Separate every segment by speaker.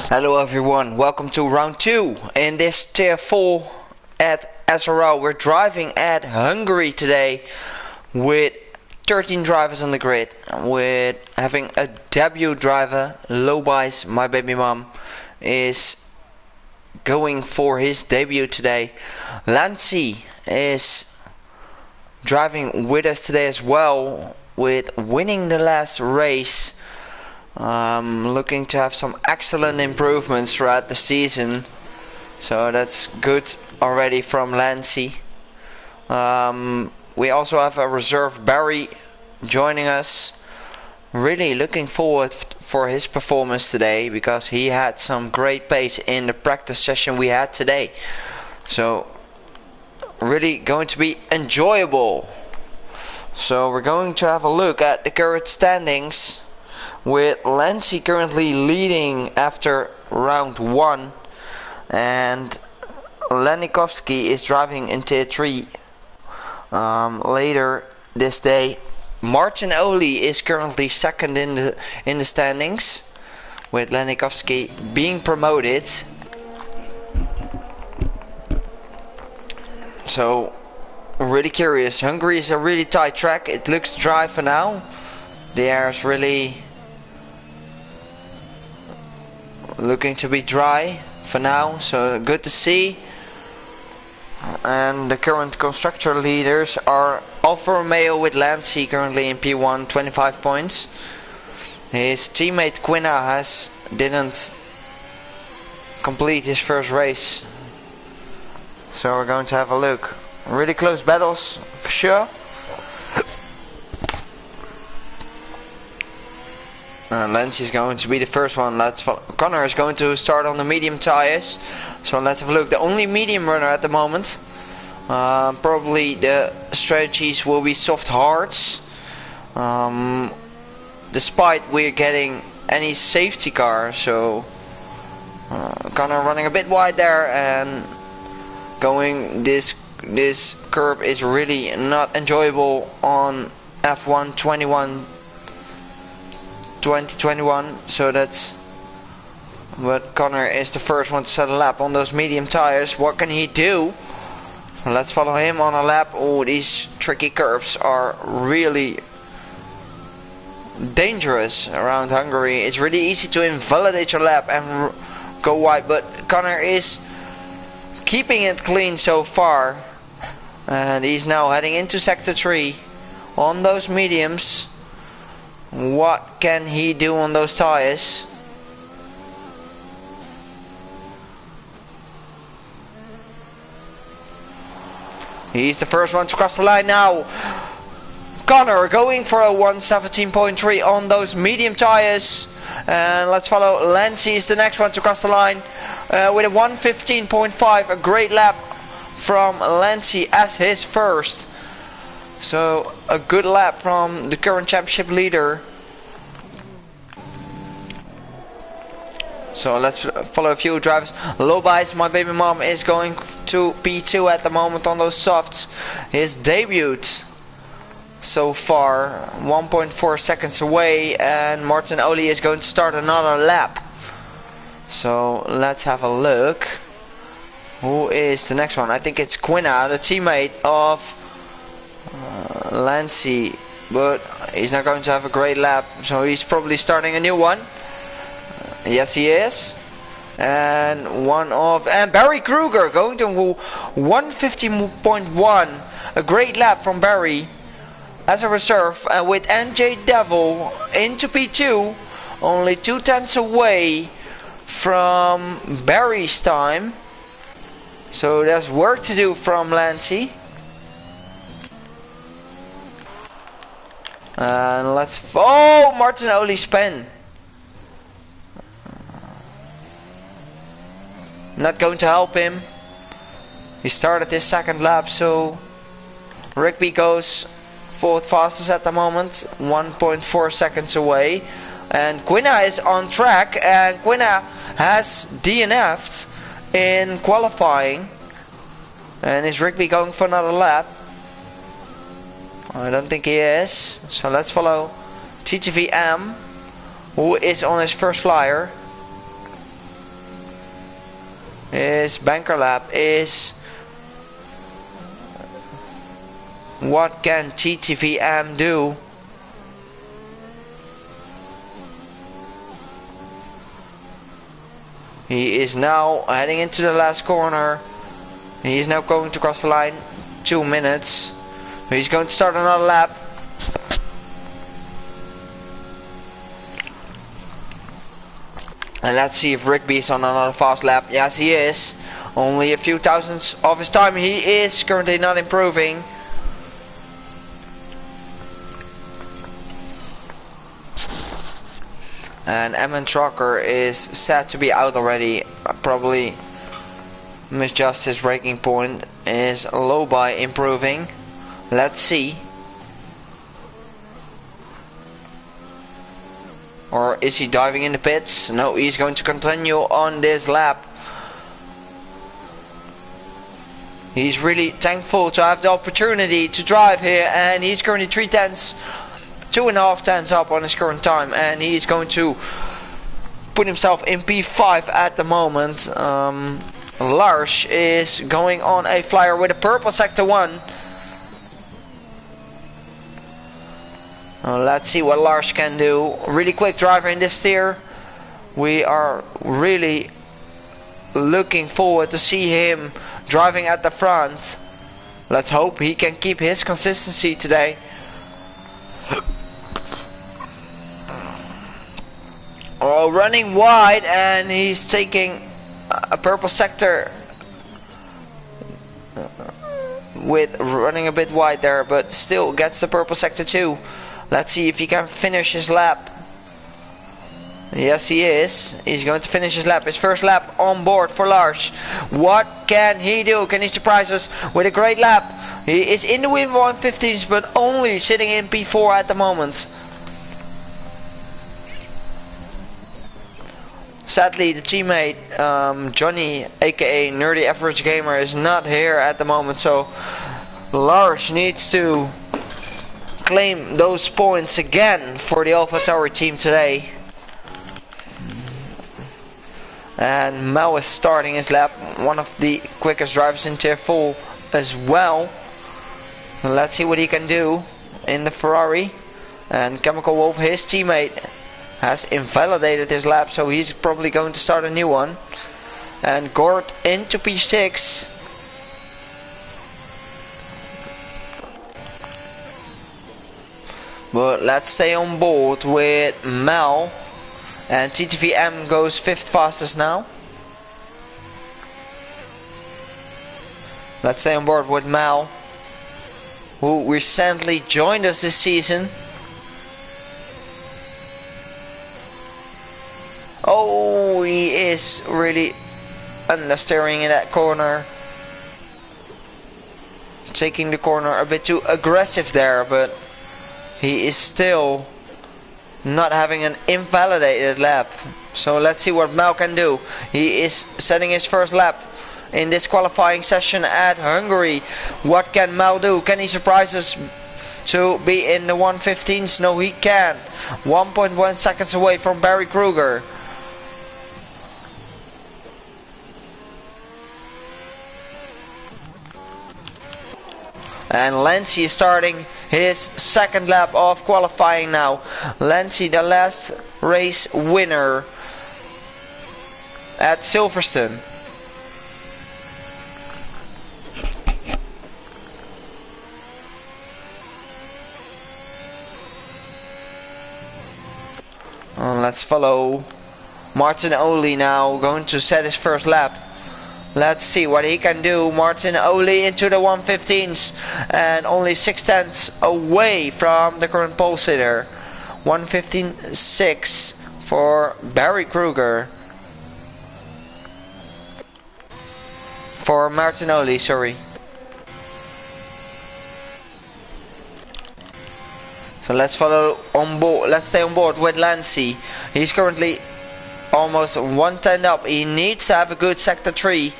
Speaker 1: Hello everyone, welcome to round 2 in this tier 4 at SRL. We're driving at Hungary today with 13 drivers on the grid, with having a debut driver. Lobais, my baby mom, is going for his debut today. Lancy is driving with us today as well, with winning the last race. Looking to have some excellent improvements throughout the season, so that's good already from Lancy. We also have a reserve Barry joining us. Really looking forward for his performance today, because he had some great pace in the practice session we had today. So really going to be enjoyable. So we're going to have a look at the current standings, with Lancy currently leading after round 1, and Lenikovsky is driving in tier 3 later this day. Martin Oli is currently second in the standings, with Lenikovsky being promoted. So really curious. Hungary is a really tight track. It looks dry for now. The air is really looking to be dry for now, so good to see. And the current constructor leaders are Alfa Romeo with Lancy currently in P1, 25 points. His teammate Quina didn't complete his first race, so we're going to have a look. Really close battles for sure. Lancy is going to be the first one. Connor is going to start on the medium tires, so let's have a look. The only medium runner at the moment. Probably the strategies will be soft hards, despite we're getting any safety car. So Connor running a bit wide there, and going this curb is really not enjoyable on F1 2021, so that's. But Connor is the first one to set a lap on those medium tires. What can he do? Let's follow him on a lap. Oh, these tricky curbs are really dangerous around Hungary. It's really easy to invalidate your lap and go wide, but Connor is keeping it clean so far, and he's now heading into sector 3 on those mediums. What can he do on those tires? He's the first one to cross the line now. Connor going for a 117.3 on those medium tires. And let's follow. Lancy is the next one to cross the line with a 115.5. A great lap from Lancy as his first. So a good lap from the current championship leader. So let's follow a few drivers. Lobais, my baby mom, is going to P2 at the moment on those softs. His debut so far, 1.4 seconds away, and Martin Oli is going to start another lap. So let's have a look. Who is the next one? I think it's Quina, the teammate of Lancy, but he's not going to have a great lap, so he's probably starting a new one. Yes, he is. And Barry Kruger going to 150.1. A great lap from Barry as a reserve, with NJ Devil into P2, only 2/10 away from Barry's time. So there's work to do from Lancy. And Martin Oli spin. Not going to help him. He started his second lap, so Rigby goes fourth fastest at the moment, 1.4 seconds away. And Quina is on track, and Quina has DNF'd in qualifying. And is Rigby going for another lap? I don't think he is. So let's follow TGVM, who is on his first flyer. His banker lap is... What can TTVM do? He is now heading into the last corner. He is now going to cross the line. 2 minutes. He's going to start another lap. And let's see if Rigby is on another fast lap. Yes, he is. Only a few thousandths of his time. He is currently not improving. And Emmon Trucker is set to be out already. Probably misjudged his braking point. Is low by improving. Let's see. Or is he diving in the pits? No, he's going to continue on this lap. He's really thankful to have the opportunity to drive here, and he's currently 3 tenths, 2.5 tenths up on his current time, and he's going to put himself in P5 at the moment. Lars is going on a flyer with a purple sector 1. Let's see what Lars can do. Really quick driver in this tier. We are really looking forward to see him driving at the front. Let's hope he can keep his consistency today. Oh, running wide, and he's taking a purple sector with running a bit wide there, but still gets the purple sector too. Let's see if he can finish his lap. Yes, he is. He's going to finish his lap. His first lap on board for Lars. What can he do? Can he surprise us with a great lap? He is in the win 115s, but only sitting in P4 at the moment. Sadly, the teammate Johnny, aka Nerdy Average Gamer, is not here at the moment, so Lars needs to claim those points again for the AlphaTauri team today. And Mel is starting his lap, one of the quickest drivers in tier 4 as well. Let's see what he can do in the Ferrari. And Chemical Wolf, his teammate, has invalidated his lap, so he's probably going to start a new one. And Gord into P6. But let's stay on board with Mel. And TTVM goes 5th fastest now. Let's stay on board with Mel, who recently joined us this season. Oh, he is really understeering in that corner. Taking the corner a bit too aggressive there, but he is still not having an invalidated lap. So let's see what Mel can do. He is setting his first lap in this qualifying session at Hungary. What can Mel do? Can he surprise us to be in the 115s? No, he can. 1.1 seconds away from Barry Kruger. And Lancy is starting his second lap of qualifying now. Lancy, the last race winner at Silverstone. Let's follow Martin Oli now, going to set his first lap. Let's see what he can do. Martin Oli into the 115s and only 6 tenths away from the current pole sitter. 115.6 for Barry Kruger. For Martin Oli, sorry. So let's follow on board. Let's stay on board with Lancy. He's currently almost 1 tenth up. He needs to have a good sector 3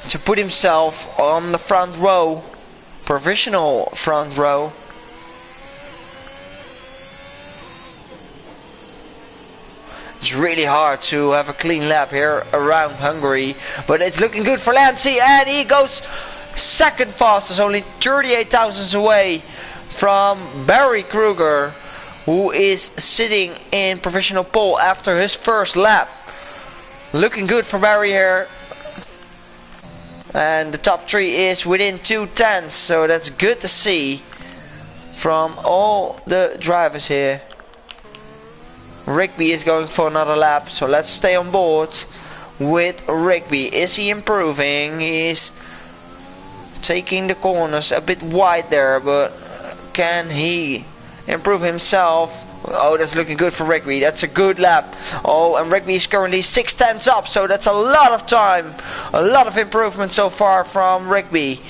Speaker 1: to put himself on the front row, provisional front row. It's really hard to have a clean lap here around Hungary, but it's looking good for Lancy, and he goes second fastest, only 38 thousandths away from Barry Kruger, who is sitting in provisional pole after his first lap. Looking good for Barry here. And the top three is within 2/10, so that's good to see from all the drivers here. Rigby is going for another lap, so let's stay on board with Rigby. Is he improving? He's taking the corners a bit wide there, but can he improve himself? Oh, that's looking good for Rigby. That's a good lap. Oh, and Rigby is currently 6/10 up, so that's a lot of time. A lot of improvement so far from Rigby.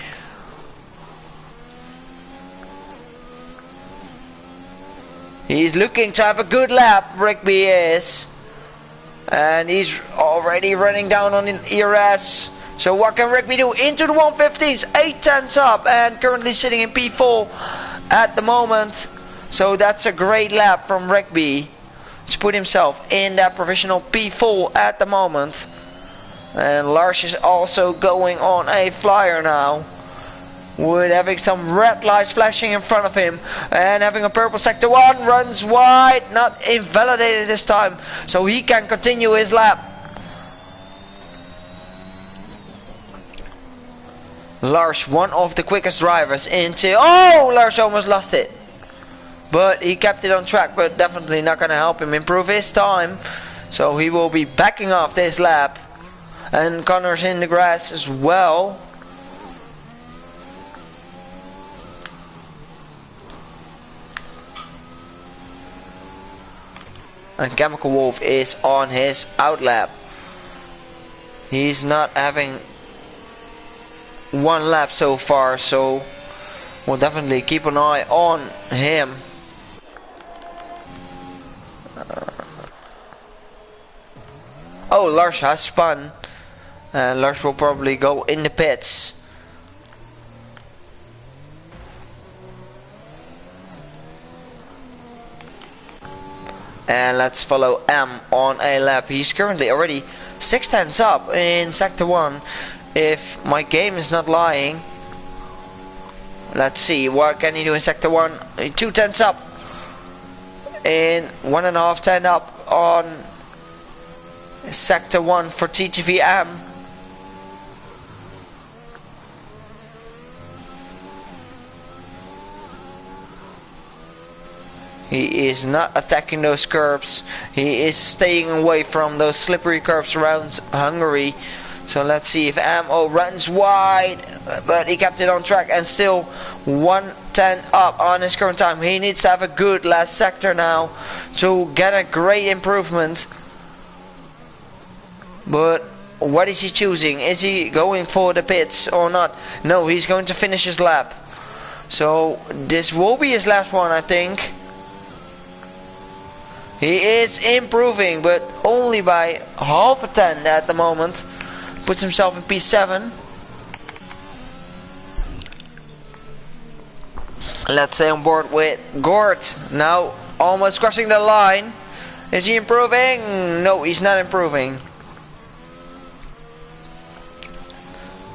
Speaker 1: He's looking to have a good lap, Rigby is. And he's already running down on ERS. So what can Rigby do? Into the 115s, 8/10 up, and currently sitting in P4 at the moment. So that's a great lap from Rigby to put himself in that provisional P4 at the moment. And Lars is also going on a flyer now, with having some red lights flashing in front of him and having a purple sector 1, runs wide, not invalidated this time, so he can continue his lap. Lars, one of the quickest drivers into, oh, Lars almost lost it, but he kept it on track, but definitely not going to help him improve his time, so he will be backing off this lap. And Connor's in the grass as well. And Chemical Wolf is on his outlap. He's not having one lap so far, so we'll definitely keep an eye on him. Oh, Lars has spun. Lars will probably go in the pits. And let's follow M on a lap. He's currently already 6/10 up in sector 1. If my game is not lying. Let's see, what can he do in sector 1? 2/10 up. In 1.5 10 up on sector 1 for TTVM. He is not attacking those curbs. He is staying away from those slippery curbs around Hungary. So let's see if Ammo runs wide, but he kept it on track and still 1:10 up on his current time. He needs to have a good last sector now to get a great improvement. But what is he choosing? Is he going for the pits or not? No, he's going to finish his lap. So this will be his last one, I think. He is improving, but only by half a 10 at the moment. Puts himself in P7. Let's stay on board with Gort. Now almost crossing the line. Is he improving? No, he's not improving.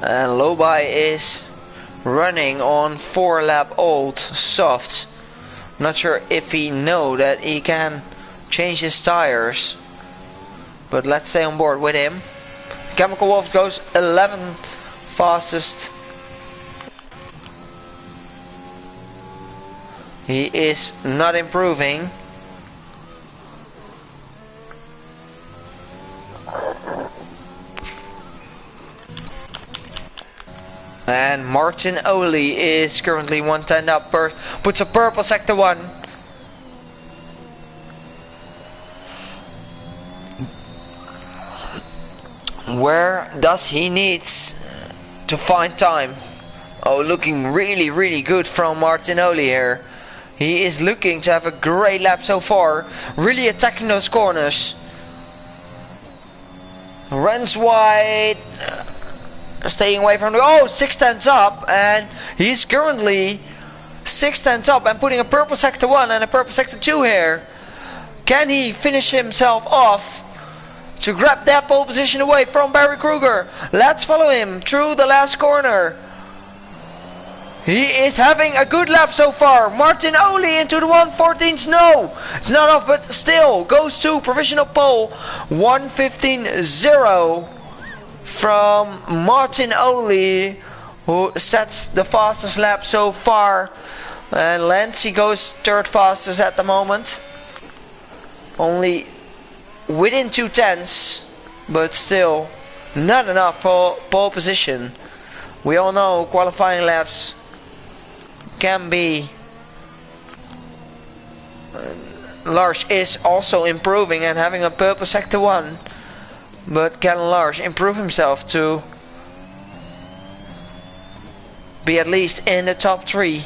Speaker 1: And Lobai is running on 4 lap old softs. Not sure if he know that he can change his tires, but let's stay on board with him. Chemical Wolf goes 11 fastest. He is not improving. And Martin Oli is currently 110 up, puts a purple sector 1. Where does he needs to find time? Oh, looking really good from Martinoli here. He is looking to have a great lap so far. Really attacking those corners. Runs wide. Staying away from the... Oh, 6/10 up. And he's currently 6/10 up and putting a purple sector 1 and a purple sector 2 here. Can he finish himself off to grab that pole position away from Barry Kruger? Let's follow him through the last corner. He is having a good lap so far. Martin Oli into the 114s. No, it's not off, but still goes to provisional pole. 1:15.0 from Martin Oli, who sets the fastest lap so far. And Lancey goes third fastest at the moment. Only within 2/10, but still not enough for pole position. We all know qualifying laps can be. Lars is also improving and having a purple sector 1, but can Lars improve himself to be at least in the top 3?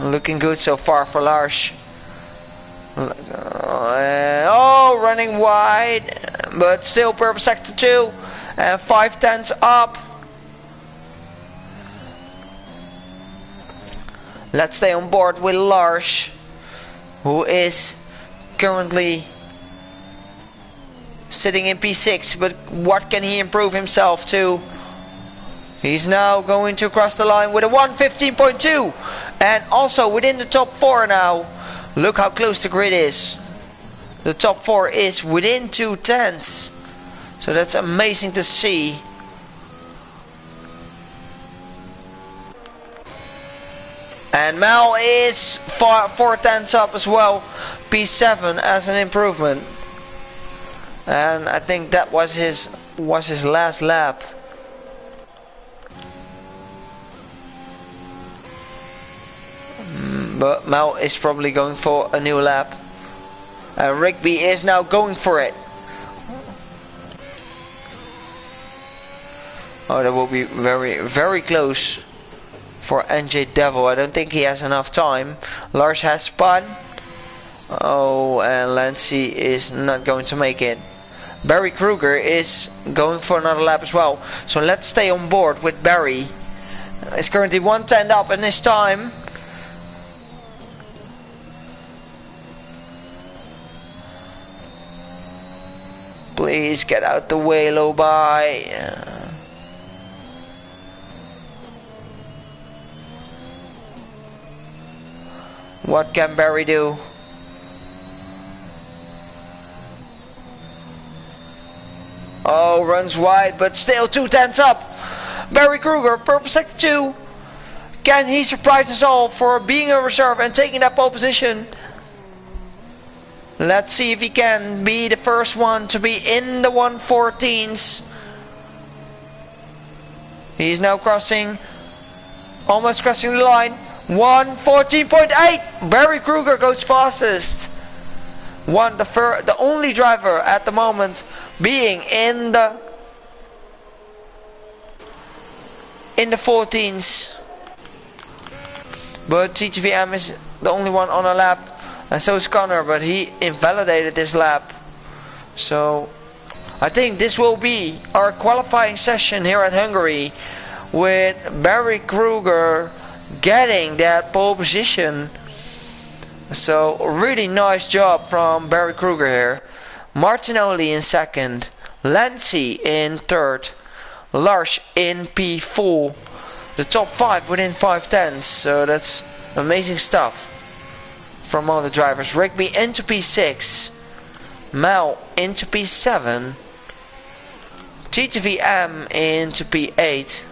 Speaker 1: Looking good so far for Lars. Oh, running wide, but still purple sector 2 and 5/10 up. Let's stay on board with Lars, who is currently sitting in P6, but what can he improve himself to? He's now going to cross the line with a 1:15.2 and also within the top 4 now. Look how close the grid is. The top 4 is within 2/10, so that's amazing to see. And Mel is 4/10 up as well, P7 as an improvement. And I think that was his last lap. But Mel is probably going for a new lap. And Rigby is now going for it. Oh, that will be very, very close for NJ Devil. I don't think he has enough time. Lars has spun. Oh, and Lancey is not going to make it. Barry Kruger is going for another lap as well. So let's stay on board with Barry. It's currently 1:10 up in this time. Please get out the way, low by. What can Barry do? Oh, runs wide, but still 2/10 up. Barry Kruger, purple sector 2. Can he surprise us all for being a reserve and taking that pole position? Let's see if he can be the first one to be in the 114s. He's now crossing, almost crossing the line. 1:14.8. Barry Kruger goes fastest. The only driver at the moment being in the 14s. But TGVM is the only one on a lap, and so is Connor, but he invalidated this lap. So I think this will be our qualifying session here at Hungary, with Barry Kruger getting that pole position. So really nice job from Barry Kruger here. Martinelli in second, Lancey in third, Lars in P4. The top 5 within 5/10, so that's amazing stuff from all the drivers. Rigby into P6, Mel into P7, TTVM into P8,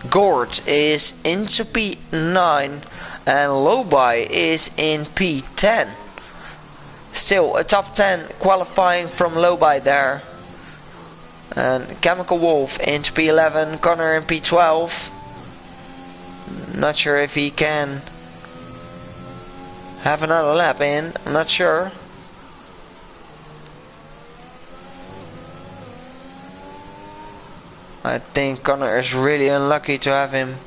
Speaker 1: Gord is into P9, and Lobai is in P10. Still a top 10 qualifying from Lobai there. And Chemical Wolf into P11, Connor in P12. Not sure if he can have another lap in, I'm not sure. I think Connor is really unlucky to have him.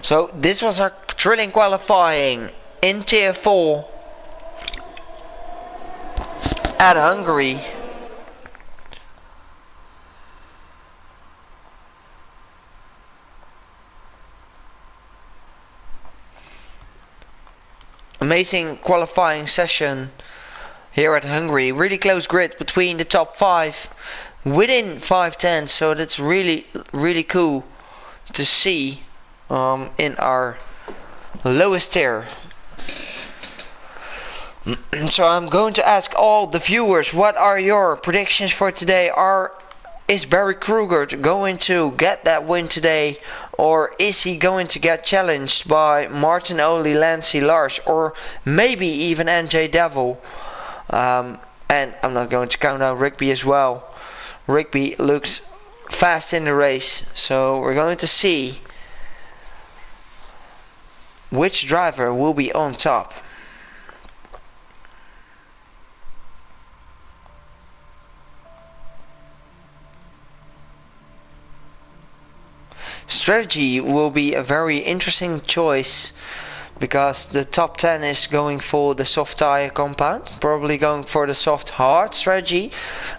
Speaker 1: So this was our thrilling qualifying in Tier 4 at Hungary. amazing qualifying session here at Hungary. Really close grid between the top 5, within 5 tenths, so that's really cool to see in our lowest tier. So I'm going to ask all the viewers, what are your predictions for today? Is Barry Kruger going to get that win today, or is he going to get challenged by Martin Oli, Lancey, Lars, or maybe even NJ Devil? And I'm not going to count out Rigby as well. Rigby looks fast in the race, so we're going to see which driver will be on top. Strategy will be a very interesting choice, because the top 10 is going for the soft tire compound, probably going for the soft hard strategy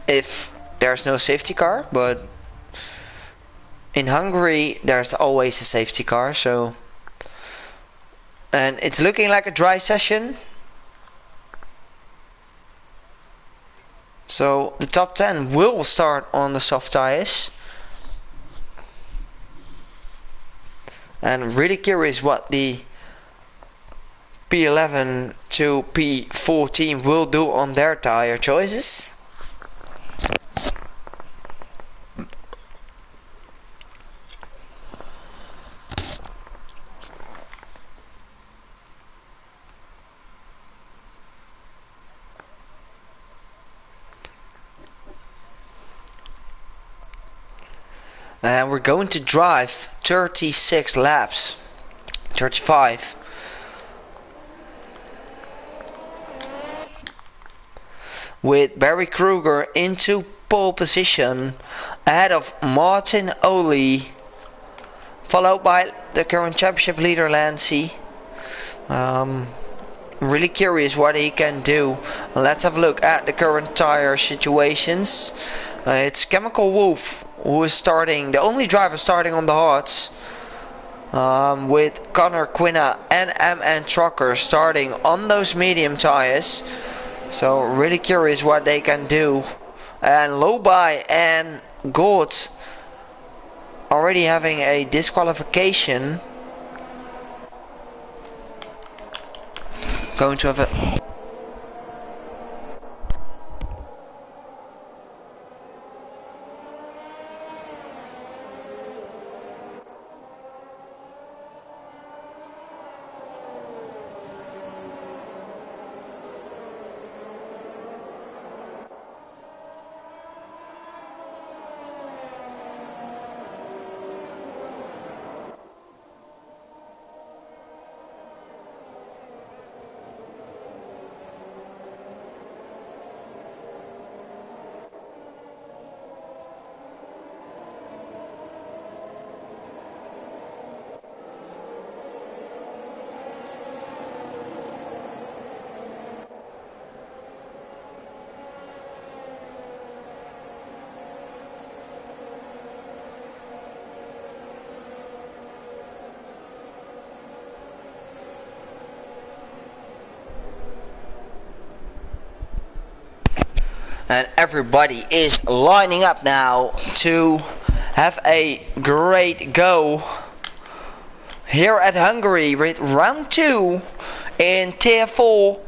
Speaker 1: if there's no safety car, but in Hungary there's always a safety car, so, and it's looking like a dry session, so the top 10 will start on the soft tires. And really curious what the P11 to P14 will do on their tire choices. And we're going to drive 36 laps, 35. With Barry Kruger into pole position ahead of Martin Oli, followed by the current championship leader Lancey. Really curious what he can do. Let's have a look at the current tire situations. It's Chemical Wolf who is starting, the only driver starting on the hards, with Connor Quinna and MN Trucker starting on those medium tires. So really curious what they can do. And Lobai and Gort already having a disqualification. Going to have a and everybody is lining up now to have a great go here at Hungary with round 2 in tier 4.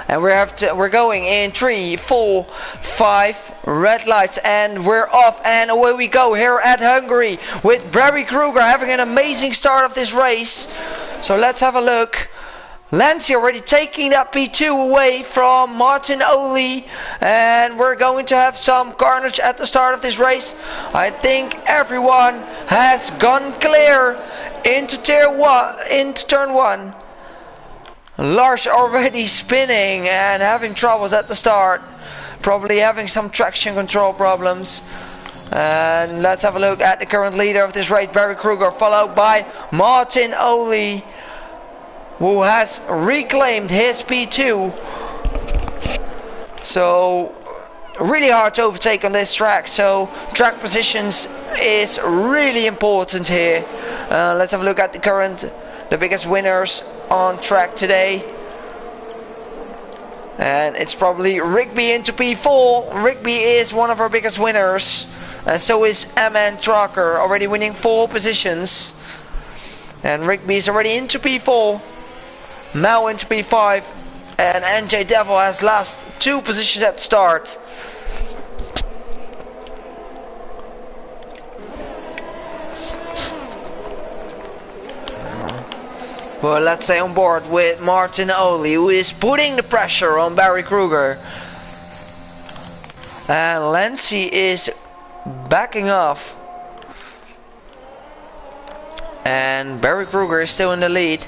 Speaker 1: And we're going in 3, 4, 5 red lights, and we're off, and away we go here at Hungary with Barry Kruger having an amazing start of this race. So let's have a look. Lancey already taking that P2 away from Martin Oli, and we're going to have some carnage at the start of this race. I think everyone has gone clear into turn 1. Lars already spinning and having troubles at the start, probably having some traction control problems. And let's have a look at the current leader of this race, Barry Kruger, followed by Martin Oli, who has reclaimed his P2. So really hard to overtake on this track, so track positions is really important here. Let's have a look at the biggest winners on track today. And it's probably Rigby into P4. Rigby is one of our biggest winners. And so is MN Tracker, already winning 4 positions. And Rigby is already into P4. Mal into P5. And NJ Devil has lost 2 positions at the start. Well, let's stay on board with Martin Oli, who is putting the pressure on Barry Kruger. And Lancy is backing off. And Barry Kruger is still in the lead.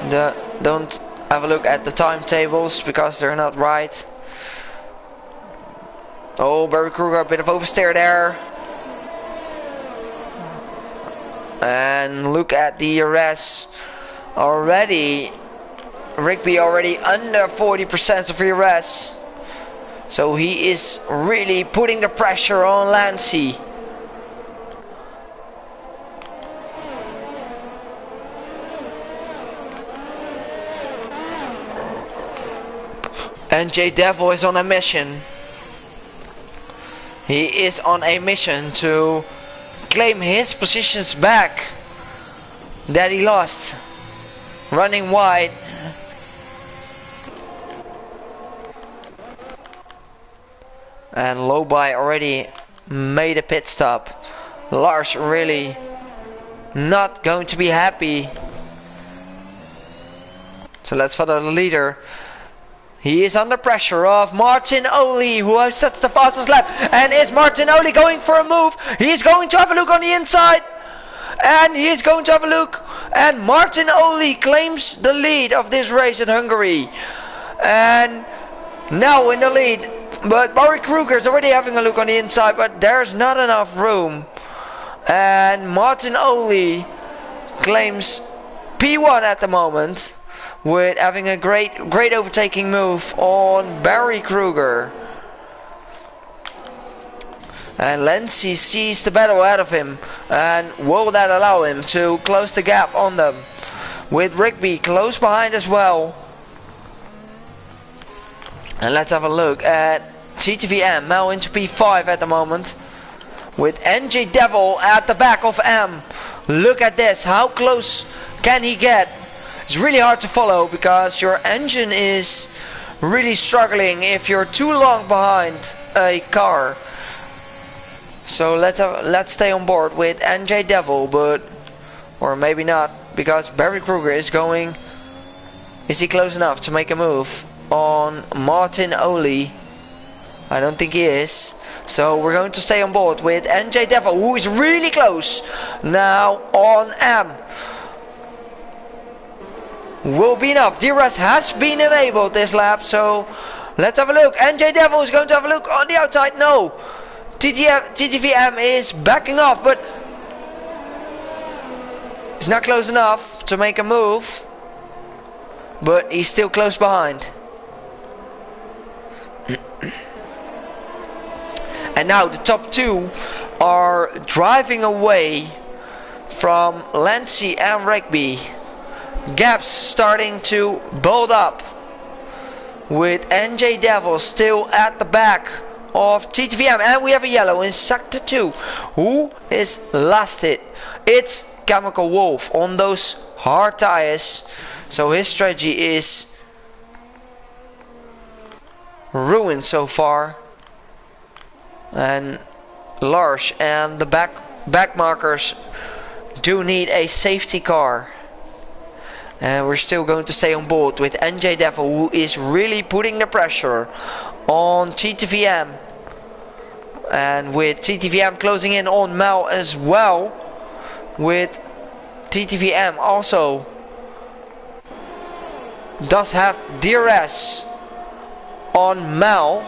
Speaker 1: Don't have a look at the timetables because they're not right. Oh, Barry Kruger, a bit of oversteer there. And look at the DRS. Already, Rigby already under 40% of DRS. So he is really putting the pressure on Lancy. NJ Devil is on a mission. He is on a mission to claim his positions back that he lost. Running wide. And Lobai already made a pit stop. Lars really not going to be happy. So let's follow the leader. He is under pressure of Martin Oli, who sets the fastest lap. And is Martin Oli going for a move? He's going to have a look on the inside. And he is going to have a look. And Martin Oli claims the lead of this race at Hungary. And now in the lead. But Barry Kruger is already having a look on the inside, but there's not enough room. And Martin Oli claims P1 at the moment, with having a great overtaking move on Barry Kruger. And Lancy sees the battle ahead of him, and will that allow him to close the gap on them, with Rigby close behind as well. And let's have a look at TTVM, now into P5 at the moment, with NJ Devil at the back of M. Look at this, how close can he get? It's really hard to follow because your engine is really struggling if you're too long behind a car. So let's stay on board with NJ Devil, or maybe not, because Barry Kruger is going. Is he close enough to make a move on Martin Oli? I don't think he is. So we're going to stay on board with NJ Devil, who is really close now on M. Will be enough. DRS has been enabled this lap, so let's have a look. NJ Devil is going to have a look on the outside. No. TTVM is backing off, but he's not close enough to make a move. But he's still close behind. And now the top 2 are driving away from Lancy and Rigby. Gaps starting to build up, with NJ Devil still at the back of TTVM. And we have a yellow in sector 2. Who is lost it? It's Chemical Wolf on those hard tires. So his strategy is ruined so far. And Lars and the back markers do need a safety car. And we're still going to stay on board with NJ Devil, who is really putting the pressure on TTVM. And with TTVM closing in on Mal as well. With TTVM also does have DRS on Mal.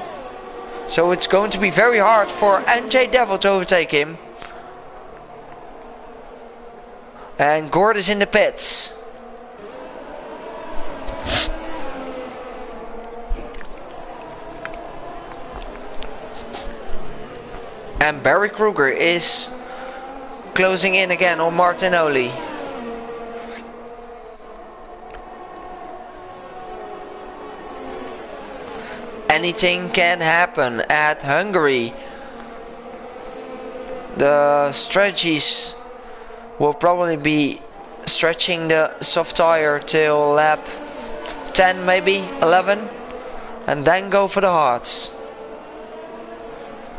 Speaker 1: So it's going to be very hard for NJ Devil to overtake him. And Gord is in the pits. And Barry Kruger is closing in again on Martinoli. Anything can happen at Hungary. The strategies will probably be stretching the soft tire till lap 10, maybe 11, and then go for the hards.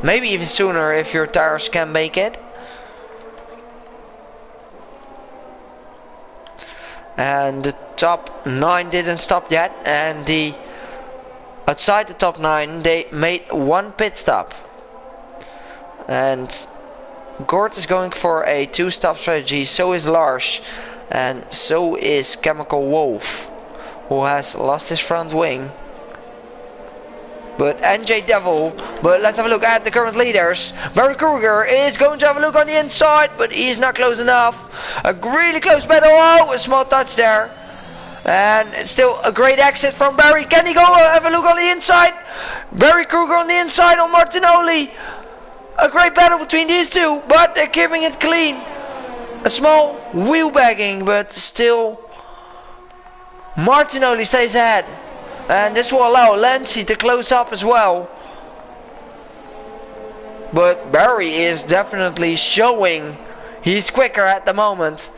Speaker 1: Maybe even sooner if your tires can make it. And the top 9 didn't stop yet, and the outside the top 9 they made one pit stop. And Gort is going for a 2-stop strategy, so is Lars, and so is Chemical Wolf, who has lost his front wing. But NJ Devil, but let's have a look at the current leaders. Barry Kruger is going to have a look on the inside, but he's not close enough. A really close battle. Oh, a small touch there. And it's still a great exit from Barry. Can he go have a look on the inside? Barry Kruger on the inside on Martinoli. A great battle between these two, but they're keeping it clean. A small wheel bagging, but still Martinoli stays ahead. And this will allow Lancy to close up as well. But Barry is definitely showing he's quicker at the moment.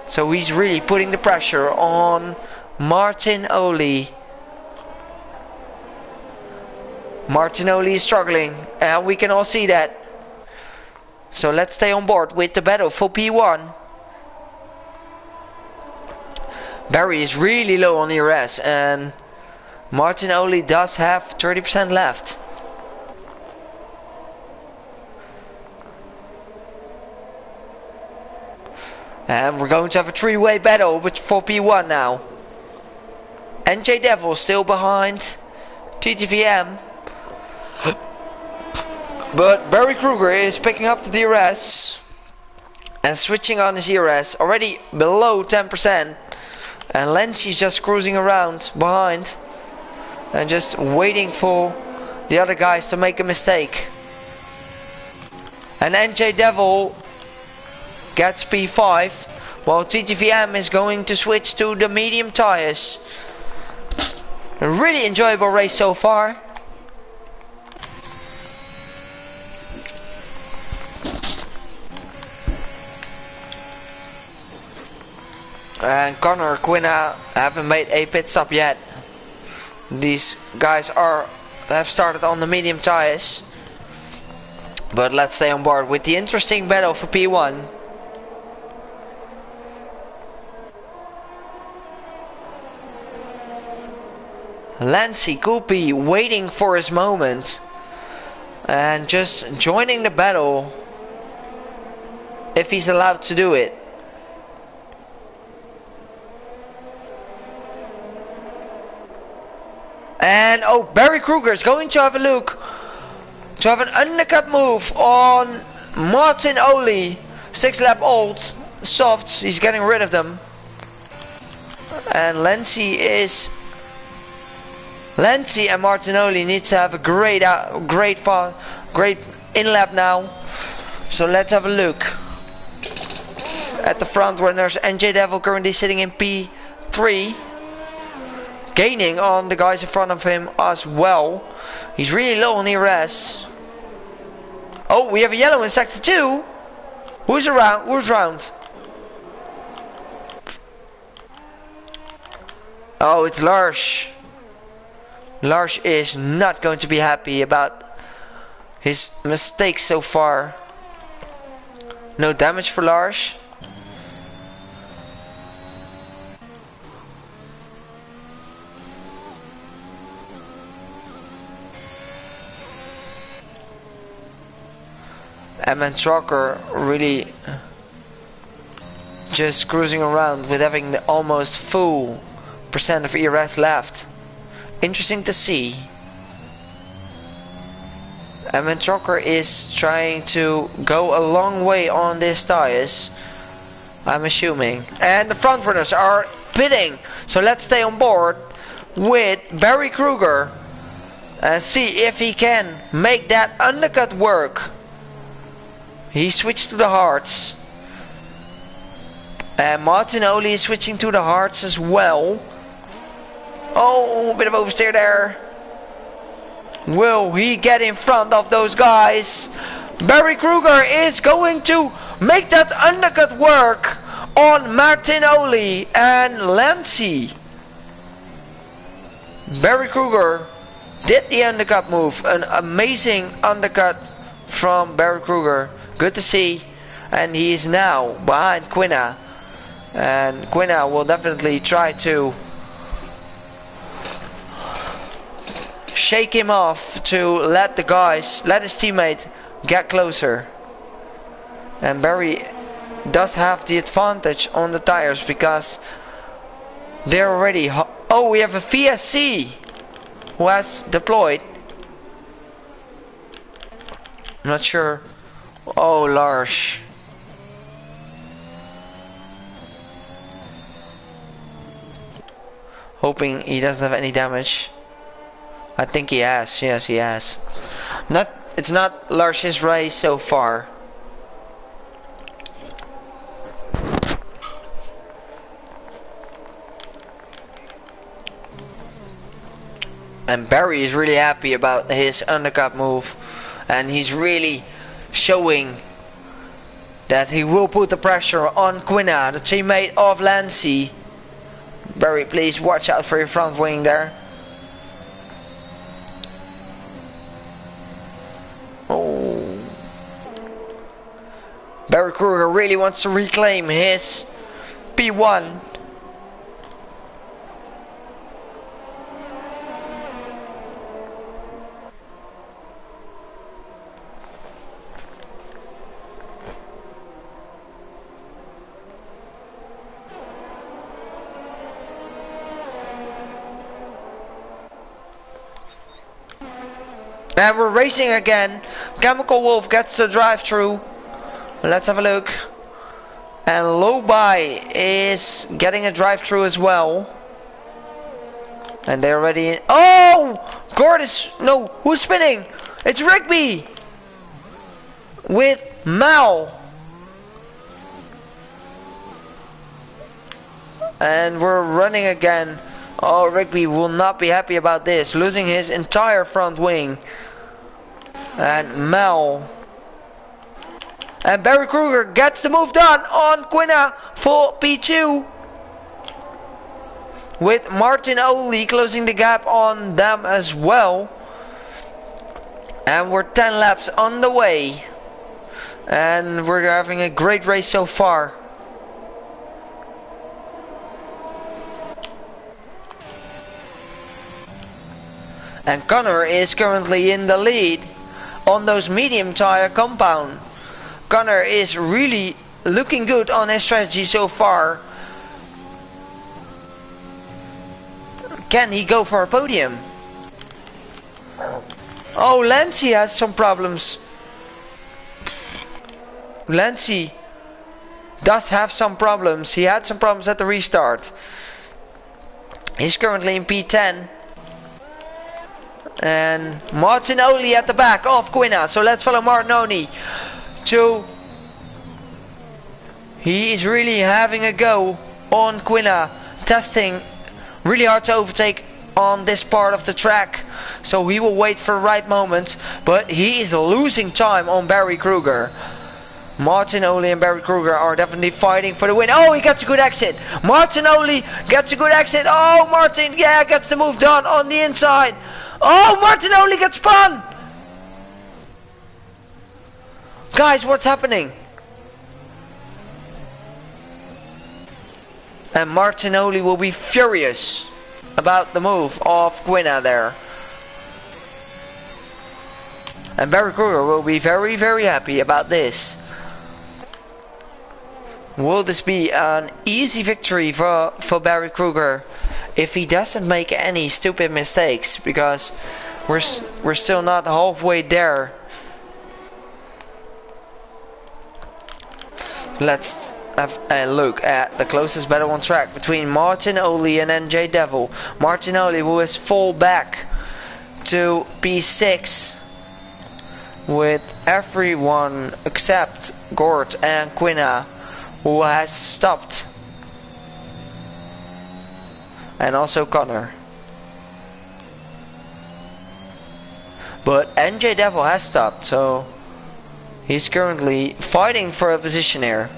Speaker 1: So he's really putting the pressure on Martinoli. Martinoli is struggling, and we can all see that. So let's stay on board with the battle for P1. Barry is really low on ERS, and Martinoli does have 30% left. And we're going to have a 3-way battle for P1 now. NJ Devil still behind TTVM. But Barry Kruger is picking up the DRS and switching on his ERS, already below 10%. And Lancy's just cruising around behind and just waiting for the other guys to make a mistake. And NJ Devil gets P5, while TTVM is going to switch to the medium tires. A really enjoyable race so far. And Connor Quina haven't made a pit stop yet. These guys have started on the medium tires. But let's stay on board with the interesting battle for P1. Lancy could be waiting for his moment and just joining the battle if he's allowed to do it. And oh, Barry Kruger is going to have a look to have an undercut move on Martinoli. 6-lap old softs, he's getting rid of them. And Lancy and Martinoli need to have a great in-lap now. So let's have a look at the front runners. NJ Devil currently sitting in P3, gaining on the guys in front of him as well. He's really low on ERS. Oh, we have a yellow in sector 2. Who's around? Who's round? Oh, it's Lars. Lars is not going to be happy about his mistakes so far. No damage for Lars. And Trucker really just cruising around with having the almost full percent of ERS left. Interesting to see. And Trucker is trying to go a long way on these tires, I'm assuming. And the front runners are pitting. So let's stay on board with Barry Kruger and see if he can make that undercut work. He switched to the hards. And Martinoli is switching to the hards as well. Oh, a bit of oversteer there. Will he get in front of those guys? Barry Kruger is going to make that undercut work on Martinoli and Lancy. Barry Kruger did the undercut move. An amazing undercut from Barry Kruger. Good to see. And he is now behind Quina. And Quina will definitely try to shake him off to let his teammate get closer. And Barry does have the advantage on the tires because they're already oh, we have a VSC who has deployed. I'm not sure. Oh, Lars. Hoping he doesn't have any damage. I think he has. Yes, he has. It's not Lars' race so far. And Barry is really happy about his undercut move. And he's really showing that he will put the pressure on Quina, the teammate of Lancy. Barry, please watch out for your front wing there. Oh. Barry Kruger really wants to reclaim his P1. And we're racing again. Chemical Wolf gets the drive-through. Let's have a look. And Lobai is getting a drive-through as well. And they're already in. Oh! Gord is... No, who's spinning? It's Rigby! With Mal. And we're running again. Oh, Rigby will not be happy about this. Losing his entire front wing. And Mel. And Barry Kruger gets the move done on Quina for P2. With Martin Oli closing the gap on them as well. And we're 10 laps on the way. And we're having a great race so far. And Connor is currently in the lead on those medium tire compound. Connor is really looking good on his strategy so far. Can he go for a podium? Oh, Lancy has some problems. Lancy does have some problems. He had some problems at the restart. He's currently in P10. And Martinoli at the back of Quina. So let's follow Martinoli. He is really having a go on Quina. Testing really hard to overtake on this part of the track. So he will wait for the right moment. But he is losing time on Barry Kruger. Martinoli and Barry Kruger are definitely fighting for the win. Oh, he gets a good exit. Martinoli gets a good exit. Oh, Martin, yeah, gets the move done on the inside. Oh, Martinoli gets spun! Guys, what's happening? And Martinoli will be furious about the move of Quina there. And Barry Kruger will be very, very happy about this. Will this be an easy victory for Barry Kruger if he doesn't make any stupid mistakes? Because we're still not halfway there. Let's have a look at the closest battle on track between Martinoli and NJ Devil. Martinoli will is fall back to P6 with everyone except Gord and Quina who has stopped, and also Connor. But NJ Devil has stopped, so he's currently fighting for a position here.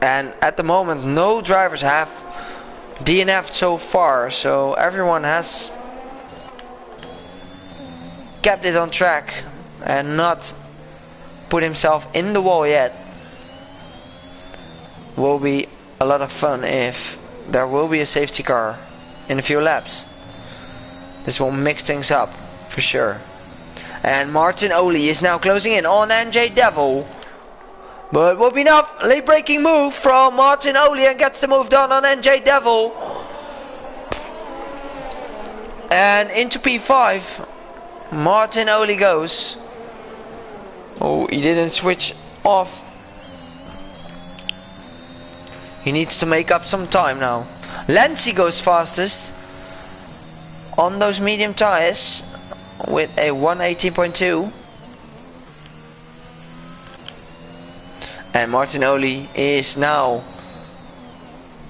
Speaker 1: And at the moment no drivers have DNF'd so far, so everyone has kept it on track and not put himself in the wall yet. Will be a lot of fun if there will be a safety car in a few laps. This will mix things up for sure. And Martin Oli is now closing in on NJ Devil. But will be enough. Late braking move from Martin Oli and gets the move done on NJ Devil. And into P5 Martin Oli goes. Oh, he didn't switch off. He needs to make up some time now. Lancy goes fastest on those medium tires with a 118.2. And Martin Oli is now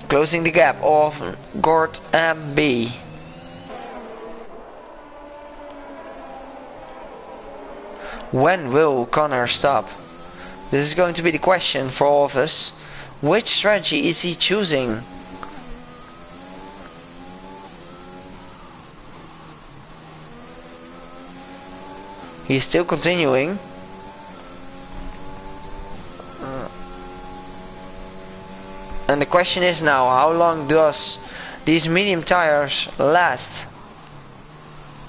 Speaker 1: closing the gap of Gord and B. When will Connor stop? This is going to be the question for all of us. Which strategy is he choosing? He's still continuing. And the question is now, how long does these medium tires last?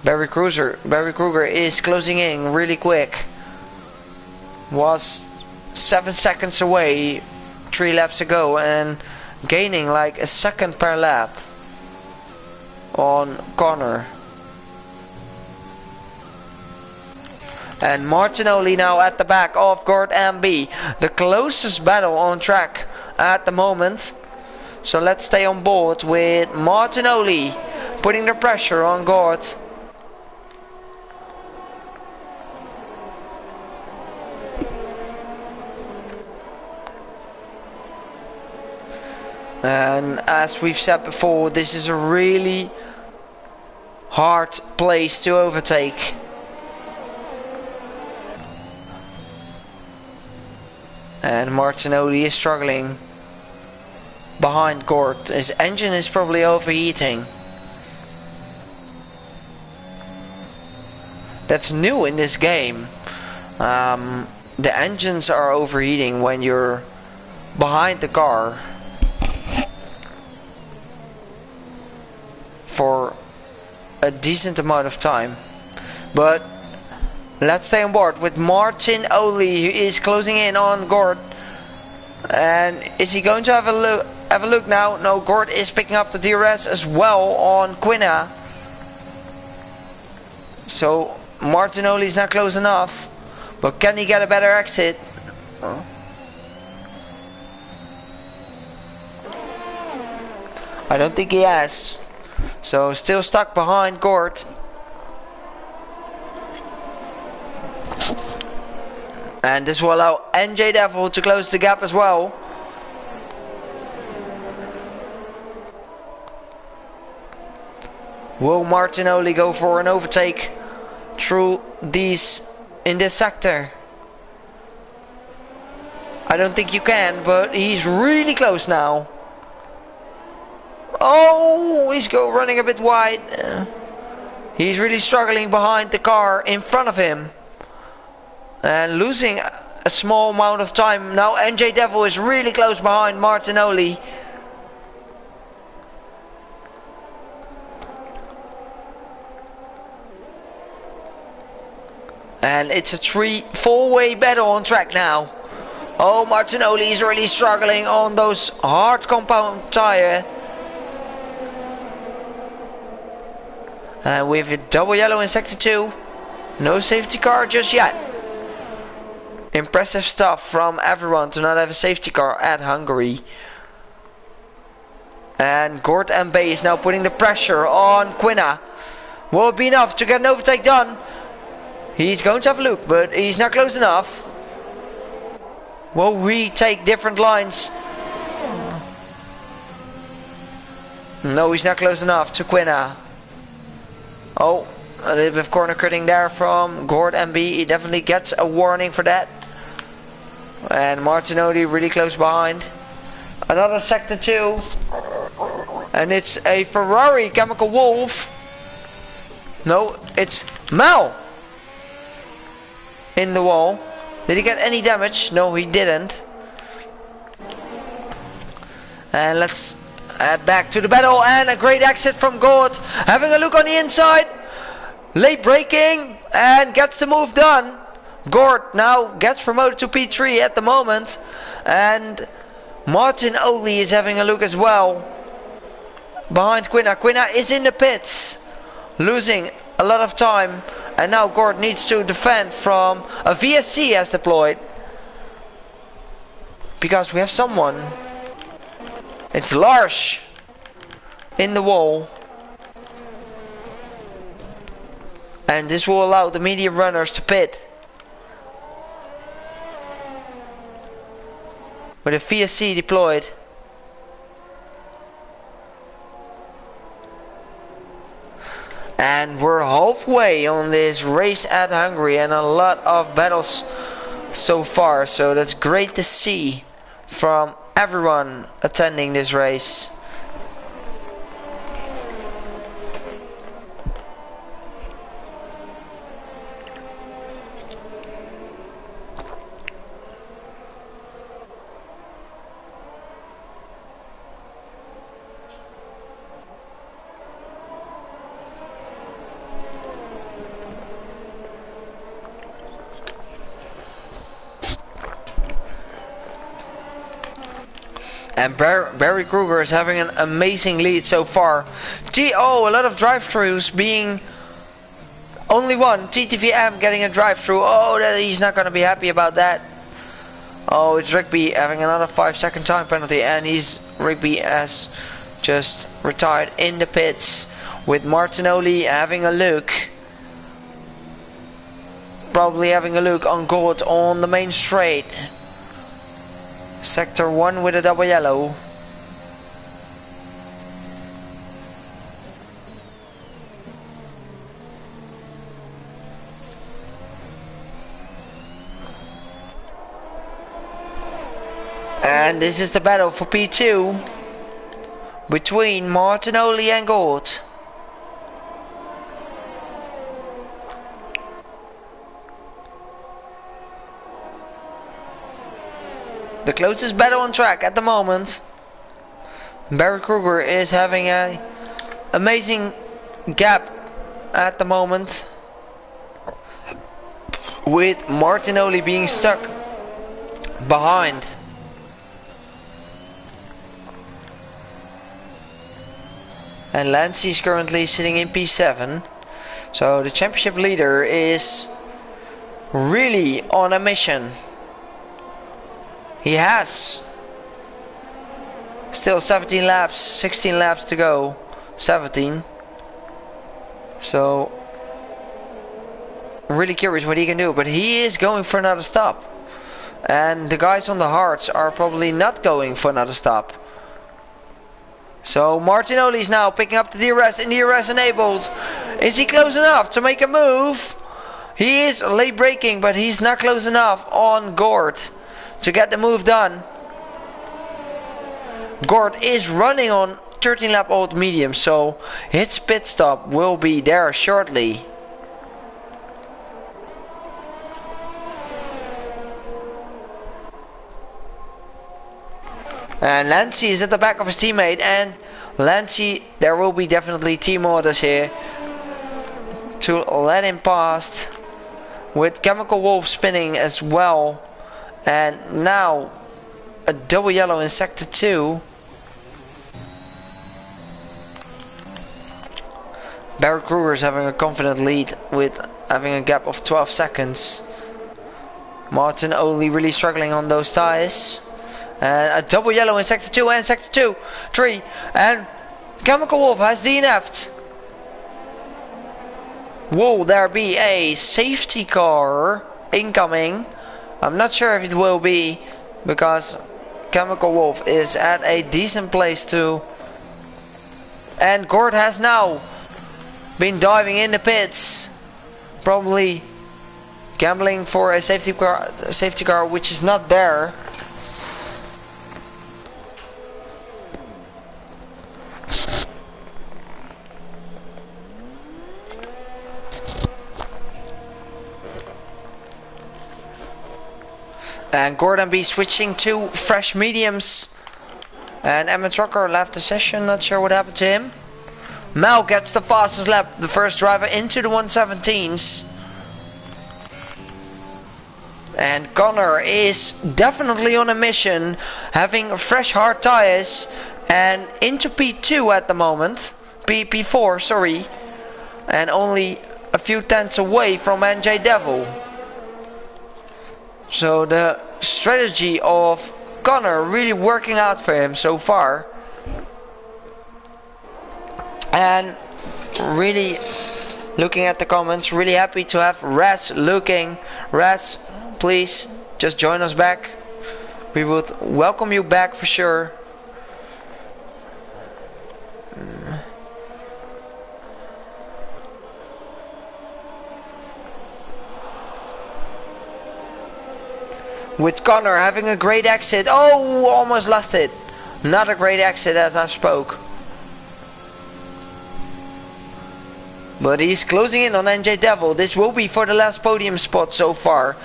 Speaker 1: Barry Kruger is closing in really quick. Was 7 seconds away 3 laps ago and gaining like a second per lap on Connor. And Martin Oli now at the back of Gord and B. The closest battle on track at the moment. So let's stay on board with Martin Oli putting the pressure on Gord. And as we've said before, this is a really hard place to overtake. And Martin Oli is struggling behind Gord. His engine is probably overheating. That's new in this game. The engines are overheating when you're behind the car for a decent amount of time. But let's stay on board with Martin Oli, who is closing in on Gord. And is he going to have a look now? No, Gord is picking up the DRS as well on Quina. So Martin Oli is not close enough. But can he get a better exit? Oh. I don't think he has. So still stuck behind Gord. And this will allow NJ Devil to close the gap as well. Will Martin Oli go for an overtake through these in this sector? I don't think you can, but he's really close now. Oh, he's running a bit wide. He's really struggling behind the car in front of him. And losing a small amount of time. Now NJ Devil is really close behind Martin Oli. And it's a four-way battle on track now. Oh, Martin Oli is really struggling on those hard compound tire. And with a double yellow in sector 2. No safety car just yet. Impressive stuff from everyone to not have a safety car at Hungary. And Gord and Bay is now putting the pressure on Quinna. Will it be enough to get an overtake done? He's going to have a look, but he's not close enough. Will we take different lines? No, he's not close enough to Quinna. Oh, a little bit of corner cutting there from Gord MB. He definitely gets a warning for that. And Martinoli really close behind. Another sector 2. And it's a Ferrari Chemical Wolf. No, it's Mal. In the wall. Did he get any damage? No, he didn't. And let's add back to the battle. And a great exit from Gord. Having a look on the inside. Late braking. And gets the move done. Gord now gets promoted to P3 at the moment. And Martin Oli is having a look as well. Behind Quinna. Quinna is in the pits. Losing a lot of time. And now Gord needs to defend from a VSC as deployed. Because we have someone. It's Lars. In the wall. And this will allow the medium runners to pit. With a VSC deployed. And we're halfway on this race at Hungary and a lot of battles so far. So that's great to see from everyone attending this race. And Barry Kruger is having an amazing lead so far. A lot of drive-thrus being only one. TTVM getting a drive-thru. Oh, he's not going to be happy about that. Oh, it's Rigby having another 5-second time penalty. And Rigby has just retired in the pits. With Martinoli having a look. Probably having a look on Gord on the main straight. Sector 1 with a double yellow. And this is the battle for P2 between Martinoli and Gord. The closest battle on track at the moment. Barry Kruger is having an amazing gap at the moment. With Martinoli being stuck behind. And Lancy is currently sitting in P7. So the championship leader is really on a mission. He has still 17 laps, 16 laps to go. 17. So I'm really curious what he can do, but he is going for another stop. And the guys on the hards are probably not going for another stop. So Martinoli is now picking up the DRS and DRS enabled. Is he close enough to make a move? He is late braking, but he's not close enough on Gord to get the move done. Gord is running on 13 lap old medium, so his pit stop will be there shortly. And Lancy is at the back of his teammate, and Lancy, there will be definitely team orders here to let him past, with Chemical Wolf spinning as well. And now a double yellow in sector 2. Barry Kruger is having a confident lead with having a gap of 12 seconds. Martin only really struggling on those tires. And a double yellow in sector 2 and sector 2, 3. And Chemical Wolf has DNF'd. Will there be a safety car incoming? I'm not sure if it will be, because Chemical Wolf is at a decent place too. And Gord has now been diving in the pits, probably gambling for a safety car which is not there. And Gordon B switching to fresh mediums. And Emmett Trucker left the session, not sure what happened to him. Mel gets the fastest lap, the first driver into the 117s. And Connor is definitely on a mission, having fresh hard tires and into P2 at the moment. P4, sorry. And only a few tenths away from NJ Devil. So the strategy of Connor really working out for him so far. And really looking at the comments, really happy to have Raz looking. Raz, please just join us back. We would welcome you back for sure. With Connor having a great exit. Oh, almost lost it. Not a great exit as I spoke. But he's closing in on NJ Devil. This will be for the last podium spot so far.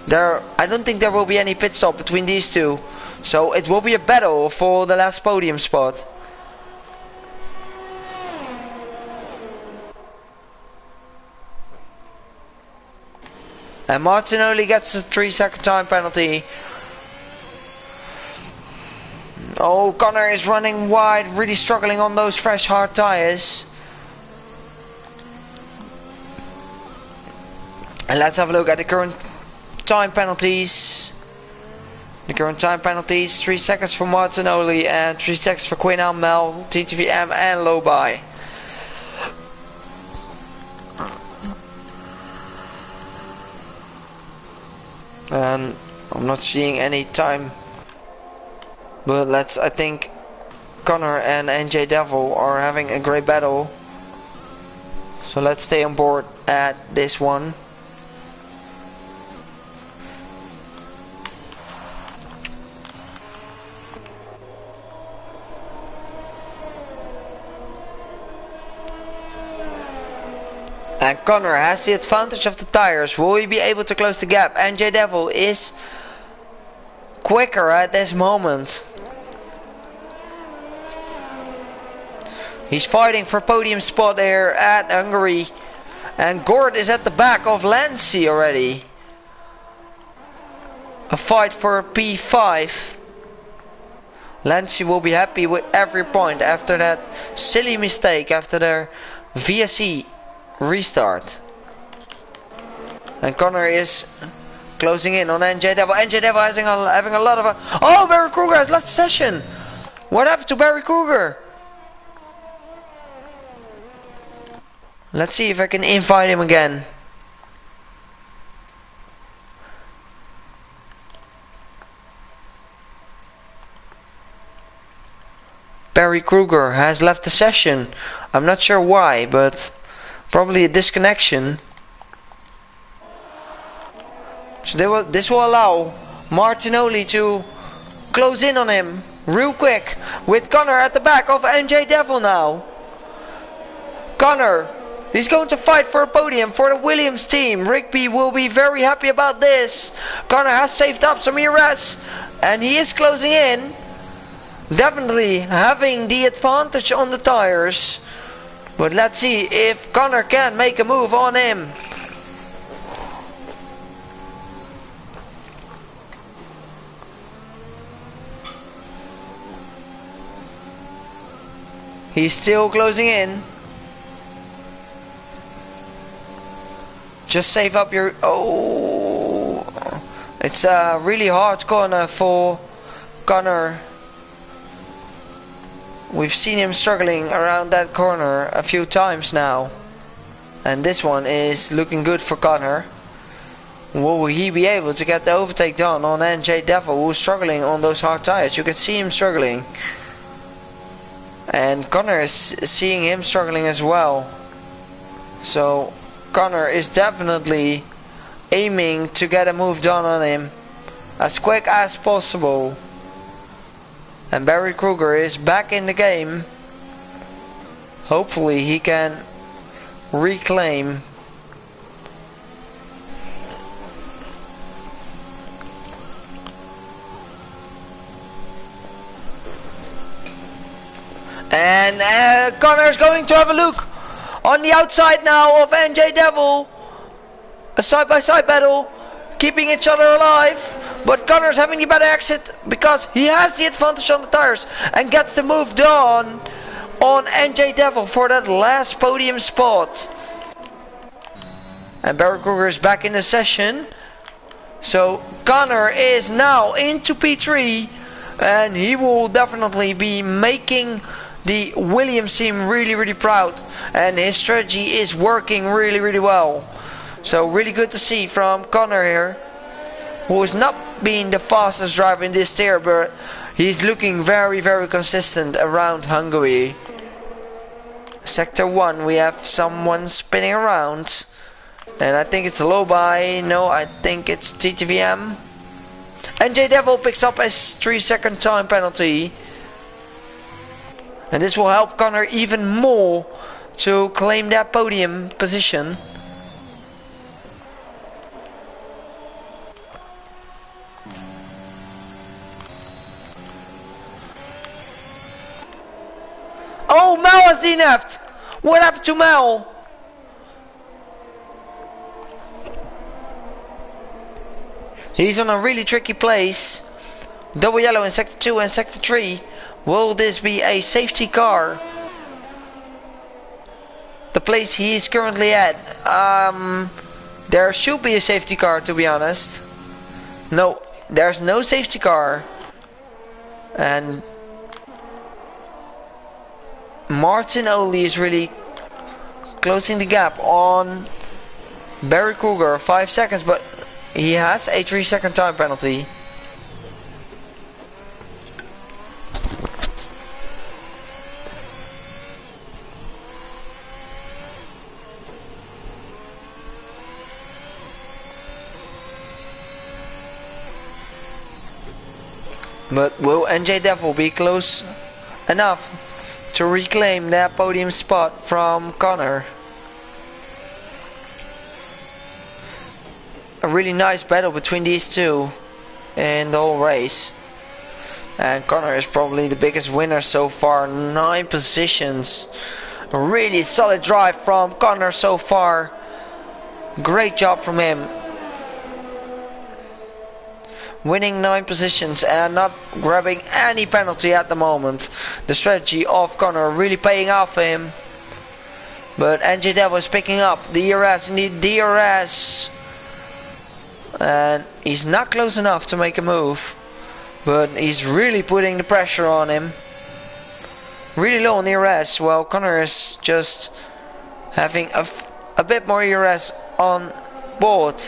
Speaker 1: I don't think there will be any pit stop between these two. So it will be a battle for the last podium spot. And Martin only gets a 3-second time penalty. Oh, Connor is running wide, really struggling on those fresh hard tires. And let's have a look at the current time penalties. The current time penalties, 3 seconds for Martinoli and 3 seconds for Quinn Mel, TTVM and Lobai. And I'm not seeing any time, but I think Connor and NJ Devil are having a great battle, so let's stay on board at this one. And Connor has the advantage of the tires. Will he be able to close the gap? NJ Devil is quicker at this moment. He's fighting for podium spot here at Hungary. And Gord is at the back of Lancy already. A fight for P5. Lancy will be happy with every point after that silly mistake after their VSE restart. And Connor is closing in on NJ Devil. NJ Devil having a lot of oh, Barry Kruger has lost the session. What happened to Barry Kruger? Let's see if I can invite him again. Barry Kruger has left the session. I'm not sure why, but probably a disconnection. So this will allow Martinoli to close in on him real quick, with Connor at the back of NJ Devil now. Connor, he's going to fight for a podium for the Williams team. Rigby will be very happy about this. Connor has saved up some ERS and he is closing in. Definitely having the advantage on the tires. But let's see if Connor can make a move on him. He's still closing in. Just save up your... Oh, it's a really hard corner for Connor. We've seen him struggling around that corner a few times now. And this one is looking good for Connor. Will he be able to get the overtake done on NJ Devil, who's struggling on those hard tires? You can see him struggling. And Connor is seeing him struggling as well. So Connor is definitely aiming to get a move done on him as quick as possible. And Barry Kruger is back in the game. Hopefully he can reclaim. And Connor's going to have a look on the outside now of NJ Devil. A side-by-side battle, keeping each other alive. But Connor's having the better exit because he has the advantage on the tires and gets the move done on NJ Devil for that last podium spot. And Barry Kruger is back in the session. So Connor is now into P3 and he will definitely be making the Williams team really proud, and his strategy is working really well. So really good to see from Connor here, who is not being the fastest driver in this tier, but he's looking very consistent around Hungary. Sector 1, we have someone spinning around, and I think it's low by, no, I think it's TTVM. NJ Devil picks up a 3-second time penalty, and this will help Connor even more to claim that podium position. Oh, Mel has DNF'd! What happened to Mel? He's on a really tricky place. Double yellow in sector 2 and sector 3. Will this be a safety car? The place he is currently at. There should be a safety car, to be honest. No, there's no safety car. And Martin Oli is really closing the gap on Barry Kruger. 5 seconds, but he has a 3-second time penalty. But will NJ Devil be close enough to reclaim that podium spot from Connor? A really nice battle between these two in the whole race. And Connor is probably the biggest winner so far. 9 positions. A really solid drive from Connor so far. Great job from him. Winning 9 positions and not grabbing any penalty at the moment. The strategy of Connor really paying off for him. But NJ Devil is picking up the DRS in the DRS. And he's not close enough to make a move. But he's really putting the pressure on him. Really low on the DRS. Well, Connor is just having a bit more DRS on board.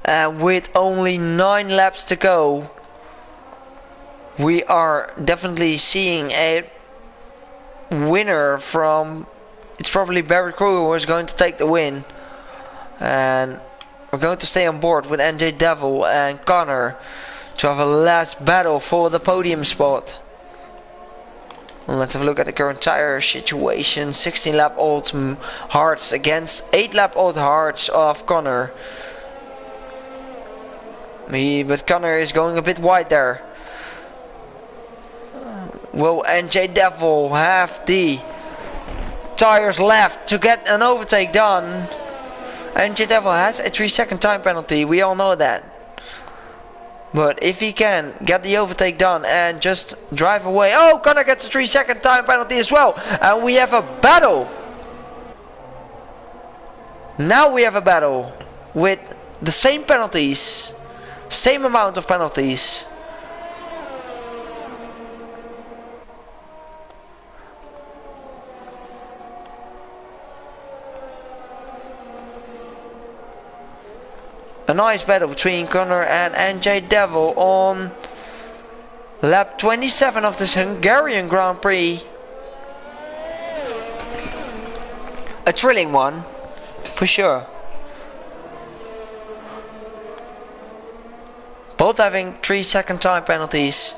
Speaker 1: And with only 9 laps to go, we are definitely seeing a winner from... It's probably Barry Kruger who is going to take the win. And we're going to stay on board with NJ Devil and Connor to have a last battle for the podium spot. And let's have a look at the current tire situation. 16 lap old Hearts against 8 lap old Hearts of Connor. But Connor is going a bit wide there. Will NJ Devil have the tires left to get an overtake done? NJ Devil has a 3-second time penalty, we all know that. But if he can get the overtake done and just drive away. Oh, Connor gets a 3-second time penalty as well. And we have a battle. Now we have a battle with the same penalties. Same amount of penalties. A nice battle between Connor and NJ Devil on lap 27 of this Hungarian Grand Prix. A thrilling one, for sure. Both having 3-second time penalties,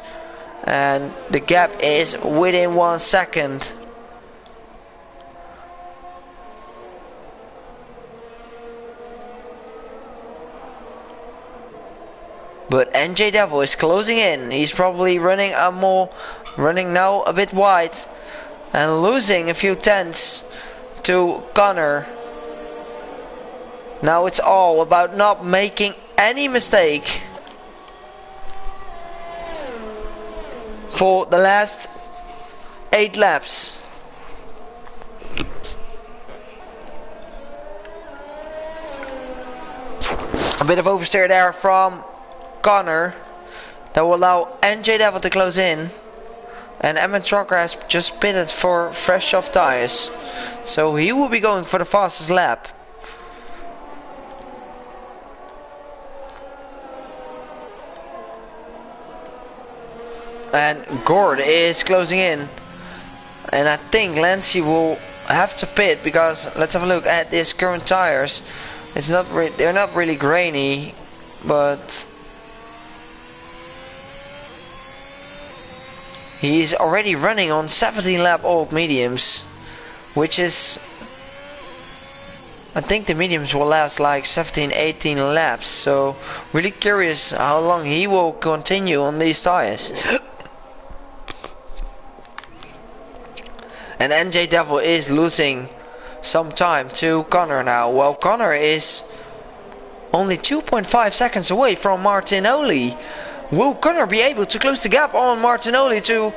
Speaker 1: and the gap is within 1 second. But NJ Devil is closing in. He's probably running now a bit wide and losing a few tenths to Connor. Now it's all about not making any mistake for the last 8 laps. A bit of oversteer there from Connor that will allow NJ Devil to close in, and Emmett Trucker has just pitted for fresh soft tires, so he will be going for the fastest lap. And Gord is closing in, and I think Lancy will have to pit because let's have a look at his current tires. It's not they're not really grainy, but he's already running on 17 lap old mediums, which is, I think the mediums will last like 17-18 laps, so really curious how long he will continue on these tires. And NJ Devil is losing some time to Connor now. Well, Connor is only 2.5 seconds away from Martinoli. Will Connor be able to close the gap on Martinoli to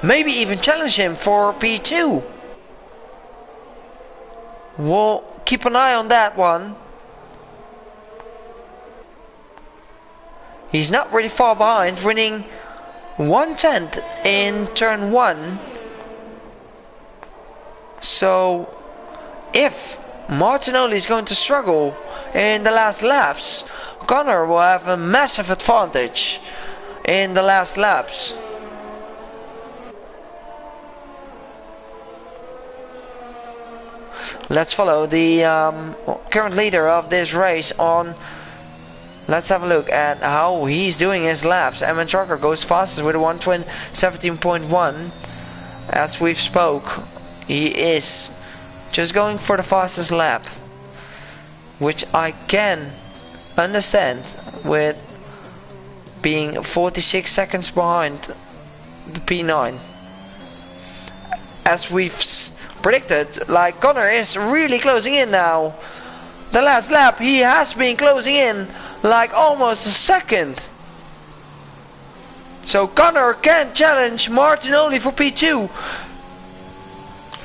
Speaker 1: maybe even challenge him for P2? We'll keep an eye on that one. He's not really far behind, winning 1/10 in turn 1. So if Martinoli is going to struggle in the last laps, Connor will have a massive advantage in the last laps. Let's follow the current leader of this race on. Let's have a look at how he's doing his laps. Emmett Trucker goes fastest with a 1:17.1. As we've spoke, he is just going for the fastest lap, which I can understand with being 46 seconds behind the P9. As we've predicted, like, Connor is really closing in now. The last lap he has been closing in like almost a second. So Connor can challenge Martinoli for P2.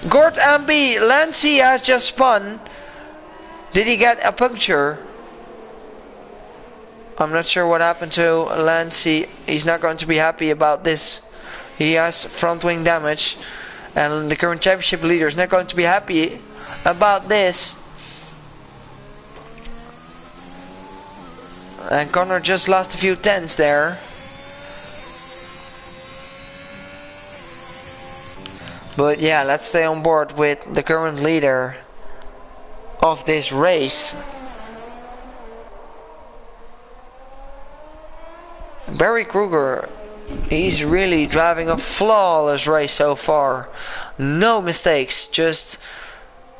Speaker 1: Gord MB, Lancy has just spun. Did he get a puncture? I'm not sure what happened to Lancy. He's not going to be happy about this. He has front wing damage, and the current championship leader is not going to be happy about this. And Connor just lost a few tenths there. But yeah, let's stay on board with the current leader of this race. Barry Kruger, he's really driving a flawless race so far. No mistakes, just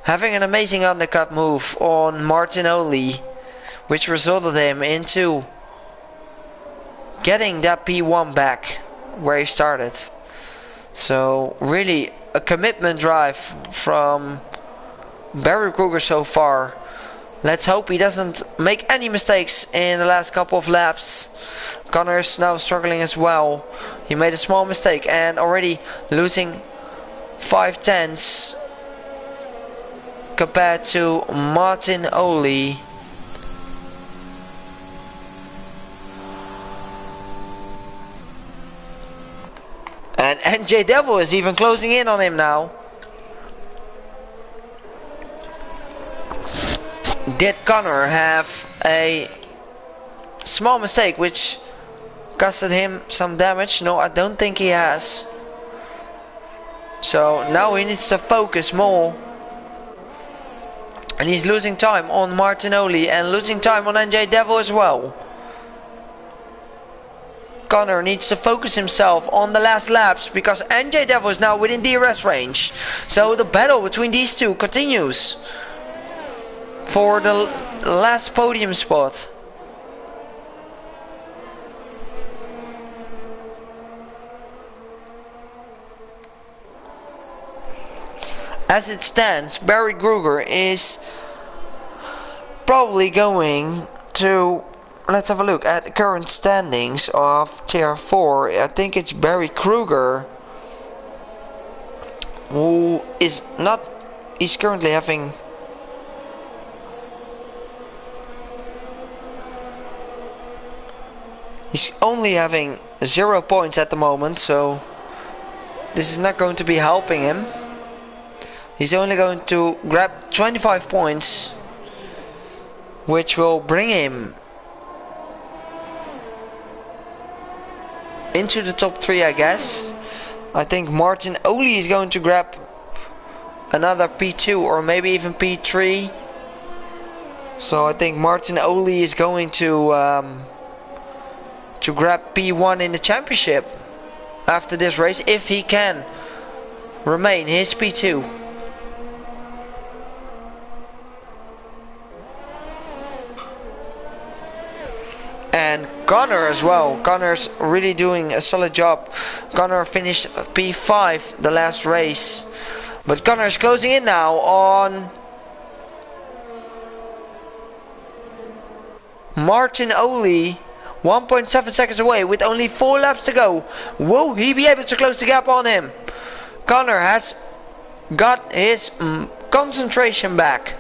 Speaker 1: having an amazing undercut move on Martinoli, which resulted him into getting that P1 back where he started. So really a commitment drive from Barry Kruger so far, Let's hope he doesn't make any mistakes in the last couple of laps. Connor's now struggling as well. He made a small mistake and already losing 5/10 compared to Martin Oli. And NJ Devil is even closing in on him now. Did Connor have a small mistake which costed him some damage? No, I don't think he has. So now he needs to focus more. And he's losing time on Martinoli and losing time on NJ Devil as well. Connor needs to focus himself on the last laps because NJ Devil is now within DRS range. So the battle between these two continues for the last podium spot. As it stands, Barry Kruger is probably going to... Let's have a look at the current standings of Tier 4. I think it's Barry Kruger who is not... He's currently having... He's only having 0 points at the moment, so this is not going to be helping him. He's only going to grab 25 points, which will bring him into the top 3, I guess. I think Martin Oli is going to grab another P2 or maybe even P3. So I think Martin Oli is going to grab P1 in the championship after this race, if he can remain his P2. And Connor as well. Connor's really doing a solid job. Connor finished P5 the last race. But Connor is closing in now on Martin Oli. 1.7 seconds away with only 4 laps to go. Will he be able to close the gap on him? Connor has got his concentration back.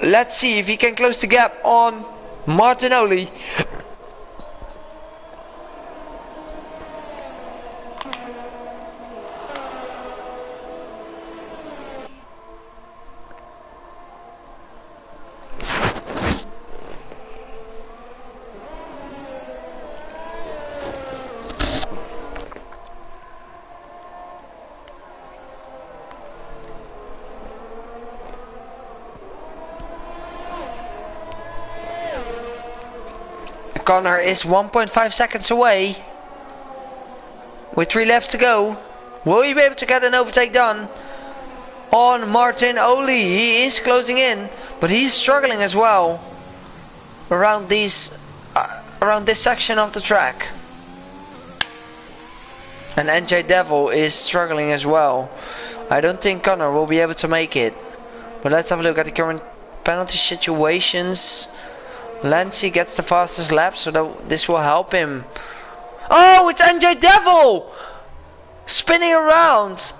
Speaker 1: Let's see if he can close the gap on Martinoli. Connor is 1.5 seconds away with 3 laps to go. Will he be able to get an overtake done on Martin Oli? He is closing in, but he's struggling as well around this section of the track. And NJ Devil is struggling as well. I don't think Connor will be able to make it. But let's have a look at the current penalty situations. Lancy gets the fastest lap, so that this will help him. Oh, it's NJ Devil spinning around,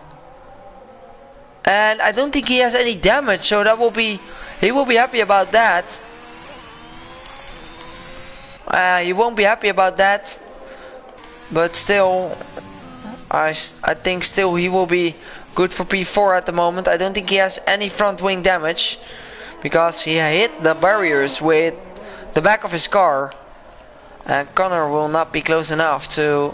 Speaker 1: and I don't think he has any damage, so that will be, he will be happy about that. He won't be happy about that, but still, I think still he will be good for P4 at the moment. I don't think he has any front wing damage because he hit the barriers with the back of his car, and Connor will not be close enough to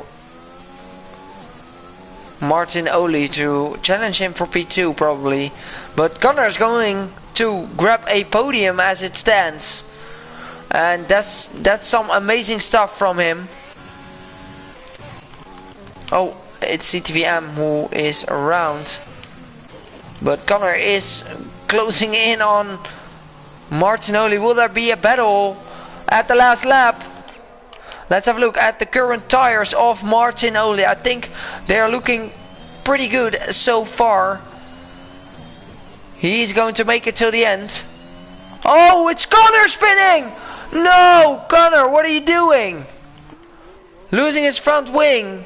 Speaker 1: Martin Oli to challenge him for P2 probably. But Connor is going to grab a podium as it stands, and that's some amazing stuff from him. Oh, it's CTVM who is around, but Connor is closing in on Martin Oli. Will there be a battle at the last lap? Let's have a look at the current tires of Martin Oli. I think they are looking pretty good so far. He's going to make it till the end. Oh, it's Connor spinning! No, Connor, what are you doing? Losing his front wing.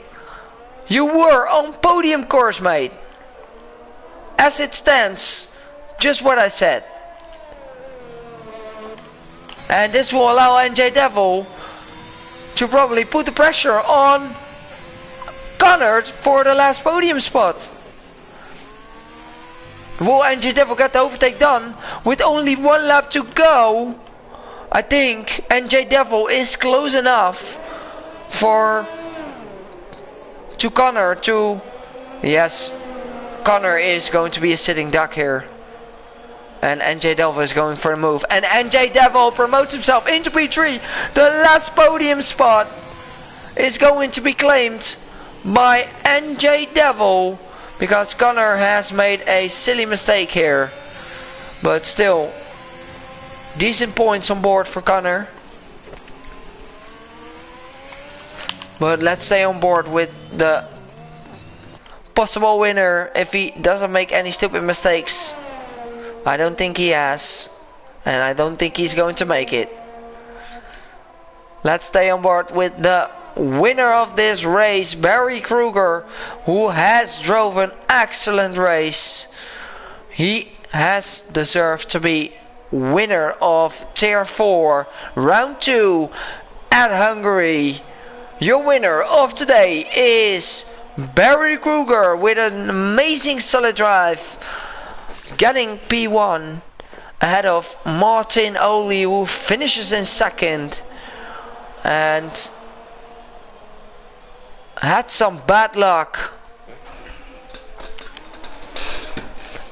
Speaker 1: You were on podium course, mate. As it stands, just what I said. And this will allow NJ Devil to probably put the pressure on Connor for the last podium spot. Will NJ Devil get the overtake done with only 1 lap to go? I think NJ Devil is close enough to Connor to... Yes, Connor is going to be a sitting duck here. And NJ Devil is going for a move. And NJ Devil promotes himself into P3. The last podium spot is going to be claimed by NJ Devil. Because Connor has made a silly mistake here. But still, decent points on board for Connor. But let's stay on board with the possible winner if he doesn't make any stupid mistakes. I don't think he has. And I don't think he's going to make it. Let's stay on board with the winner of this race, Barry Kruger, who has drove an excellent race. He has deserved to be winner of Tier 4, Round 2 at Hungary. Your winner of today is Barry Kruger with an amazing solid drive, getting P1 ahead of Martin Oli, who finishes in second and had some bad luck.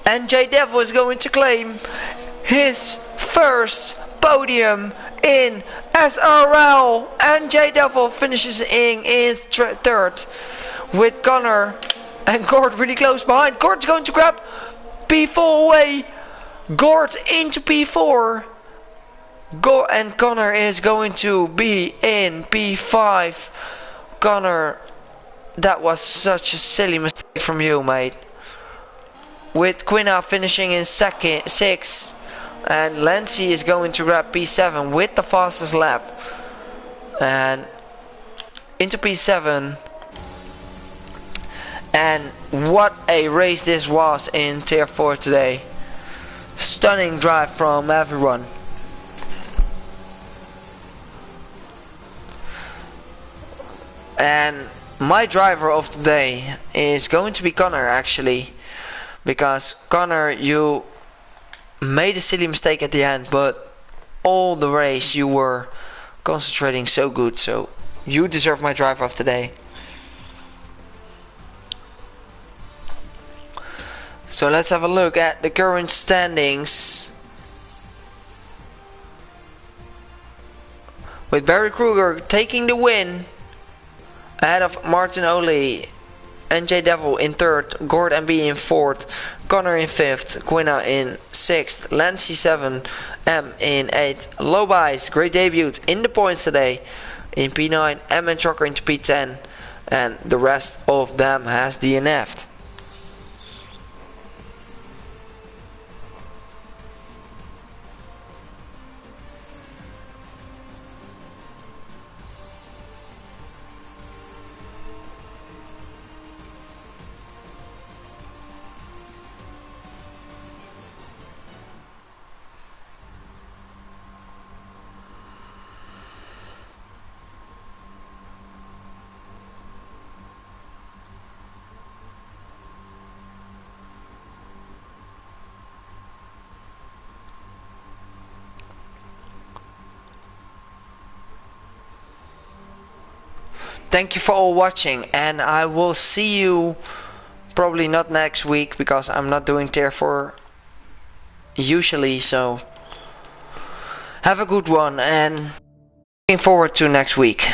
Speaker 1: NJ Devil is going to claim his first podium in SRL. NJ Devil finishes in third with Connor and Gord really close behind. Gord's going to grab P4 away. Gord into P4. And Connor is going to be in P5. Connor, that was such a silly mistake from you, mate. With Quina finishing in sixth, and Lancy is going to grab P7 with the fastest lap. And into P7. And what a race this was in Tier 4 today. Stunning drive from everyone. And my driver of the day is going to be Connor, actually, because Connor, you made a silly mistake at the end, but all the race you were concentrating so good, so you deserve my driver of the day. So let's have a look at the current standings. With Barry Kruger taking the win ahead of Martin Oli, NJ Devil in third, Gord MB in fourth, Connor in fifth, Quina in sixth, Lancy 7, M in 8th, Lobais, great debut in the points today in P9, M and Trucker into P10, and the rest of them has DNF'd. Thank you for all watching, and I will see you probably not next week because I'm not doing Tier 4 usually, so have a good one and looking forward to next week.